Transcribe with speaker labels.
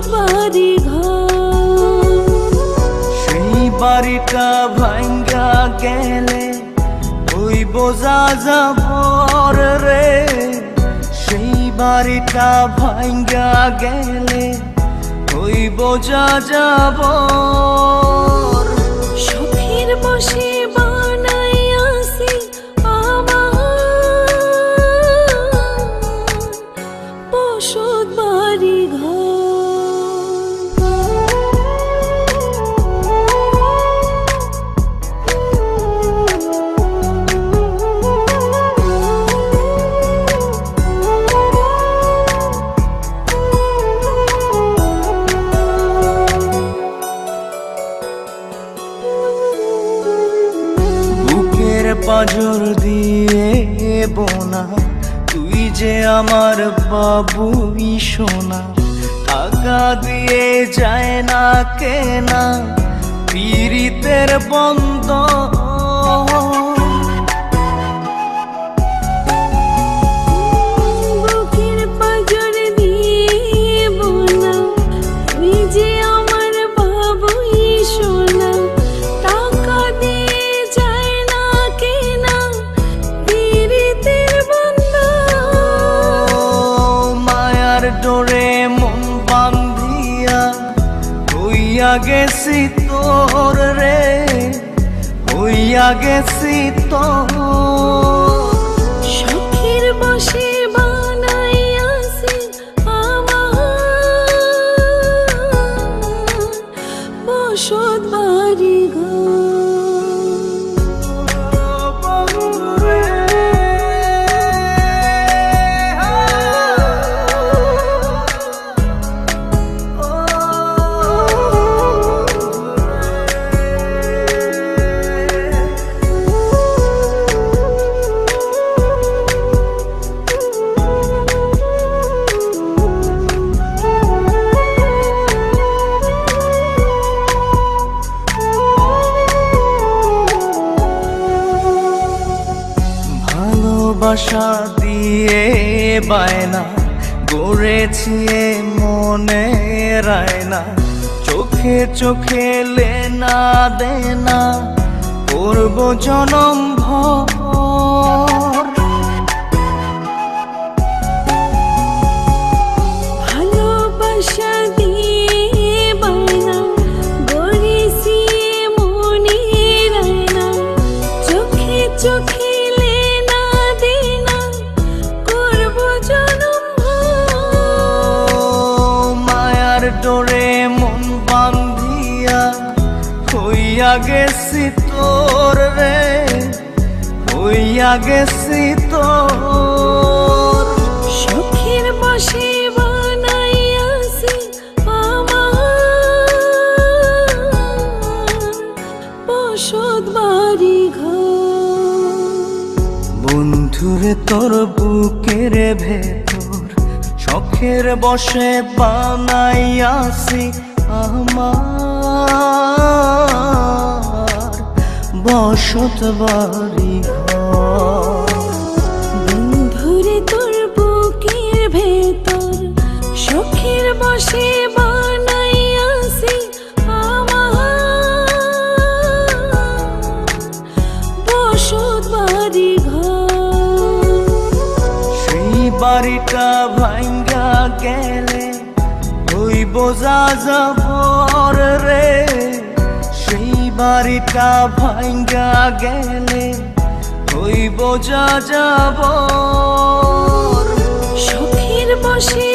Speaker 1: বসত বাড়ি ঘর।
Speaker 2: সেই বাড়িটা ভাঙ্গা গেলে হইব যাযাবর রে, সেই বাড়িটা ভাঙ্গা গেলে হইব যাযাবর।
Speaker 1: শখের বসে বানাইয়াছি আমার বসত বাড়ি ঘর।
Speaker 2: পাঁজর দিয়ে বোনা তুই যে আমার বাবুই সোনা, টাকা দিয়ে যায় না কেনা পীড়িতের বন্ধন। ডোরে মন বান্ধিয়া হইয়া গেছি তোর রে, হইয়া গেছি তোর।
Speaker 1: শখের বসে বানাইয়াছি আমার বসত বাড়ি ঘর।
Speaker 2: ভালোবাসা দিয়ে বায়না গড়েছি মনে রায়না, চোখে চোখে লেনা দেনা করব জনম ভর।
Speaker 1: ভালোবাসা দিয়ে বায়না গড়েছি মনে রায়না, চোখে চোখে
Speaker 2: ডোরে মন বান্ধিয়া হইয়া গেছি তোর রে, হইয়া গেছি তোর।
Speaker 1: শখের বসে বানাইয়াছি আমার বসত বাড়ি ঘর।
Speaker 2: বন্ধুরে তোর বুকের ভেতর শখের বসে বানাইয়াছি আমার বসত বাড়ি ঘর।
Speaker 1: বন্ধুরে তোর বুকের ভেতর শখের বসে বানাইয়াছি আমার বসত বাড়ি ঘর।
Speaker 2: সেই বাড়িটা ভাঙ্গা গেলে হইব যাযাবর রে, সেই বাড়িটা ভাঙ্গা গেলে হইব যাযাবর।
Speaker 1: শখের বসে